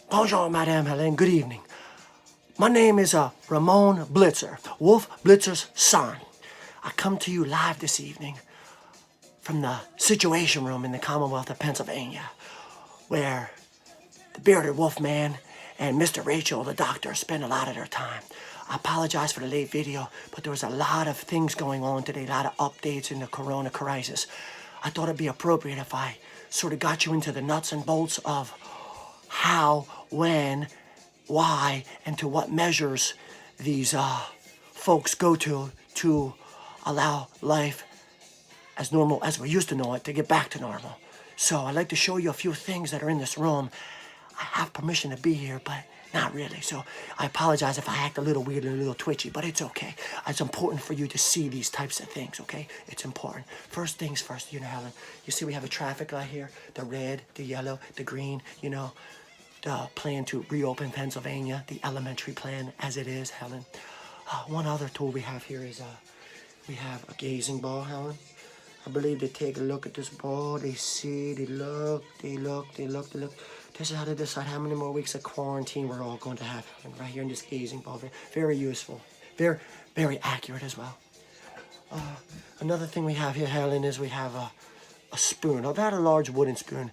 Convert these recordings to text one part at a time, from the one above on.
Bonjour, Madame Helen. Good evening. My name is Ramon Blitzer, Wolf Blitzer's son. I come to you live this evening from the Situation Room in the Commonwealth of Pennsylvania, where the bearded wolf man and Mr. Rachel, the doctor, spend a lot of their time. I apologize for the late video, but there was a lot of things going on today, a lot of updates in the corona crisis. I thought it'd be appropriate if I sort of got you into the nuts and bolts of how, when, why, and to what measures these folks go to allow life as normal as we used to know it to get back to normal. So I'd like to show you a few things that are in this room. I have permission to be here, but not really. So I apologize if I act a little weird and a little twitchy, but it's okay. It's important for you to see these types of things, okay? It's important. First things first, Helen. You see we have a traffic light here, the red, the yellow, the green, the plan to reopen Pennsylvania, the elementary plan as it is, Helen. One other tool we have here is we have a gazing ball, Helen. I believe they take a look at this ball, they see, they look. This is how they decide how many more weeks of quarantine we're all going to have, Helen, right here in this gazing ball. Very useful, very, very accurate as well. Another thing we have here, Helen, is we have a spoon, about a large wooden spoon.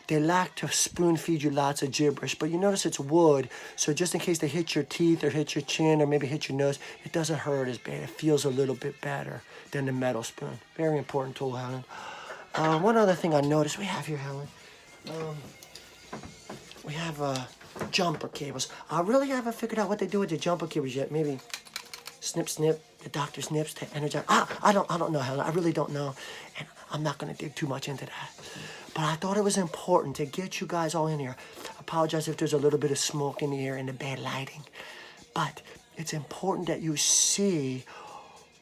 They like to spoon feed you lots of gibberish, but you notice it's wood, so just in case they hit your teeth or hit your chin or maybe hit your nose, it doesn't hurt as bad. It feels a little bit better than the metal spoon. Very important tool, Helen. One other thing I noticed we have here, Helen, we have jumper cables. I really haven't figured out what they do with the jumper cables yet. Maybe snip, the doctor snips to energize. I don't know, Helen. I really don't know, and I'm not going to dig too much into that. But I thought it was important to get you guys all in here. I apologize if there's a little bit of smoke in the air and the bad lighting. But it's important that you see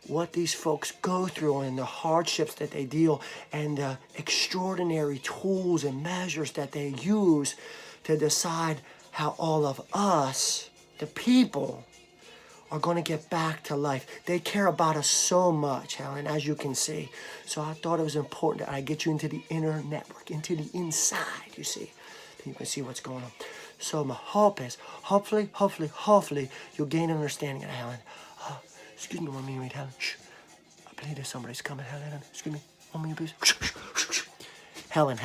what these folks go through and the hardships that they deal and the extraordinary tools and measures that they use to decide how all of us, the people, are going to get back to life. They care about us so much, Helen, as you can see. So I thought it was important that I get you into the inner network, into the inside, you see. Then you can see what's going on. So my hope is, hopefully, you'll gain an understanding of it, Helen. Excuse me 1 minute, Helen. Shh. I believe there's somebody's coming, Helen. Excuse me 1 minute, please. Helen.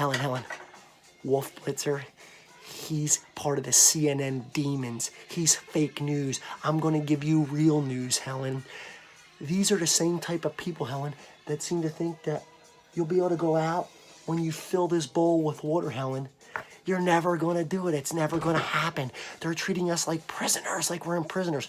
Wolf Blitzer. He's part of the CNN demons. He's fake news. I'm going to give you real news, Helen. These are the same type of people, Helen, that seem to think that you'll be able to go out when you fill this bowl with water, Helen. You're never going to do it. It's never going to happen. They're treating us like prisoners, like we're in prisoners.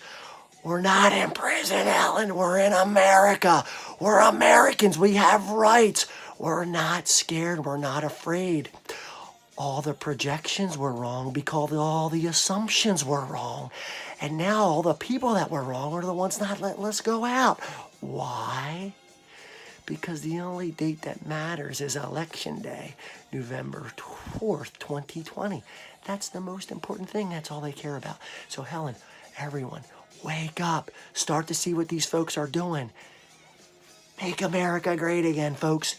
We're not in prison, Helen. We're in America. We're Americans. We have rights. We're not scared. We're not afraid. All the projections were wrong because all the assumptions were wrong. And now all the people that were wrong are the ones not letting us go out. Why? Because the only date that matters is Election Day, November 4th, 2020. That's the most important thing. That's all they care about. So Helen, everyone, wake up. Start to see what these folks are doing. Make America great again, folks.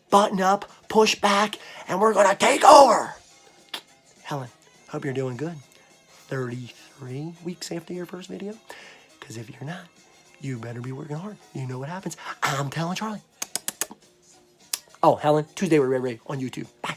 Button up, push back, and we're going to take over. Helen, hope you're doing good. 33 weeks after your first video. Because if you're not, you better be working hard. You know what happens. I'm telling Charlie. Oh, Helen, Tuesday with Ray on YouTube. Bye.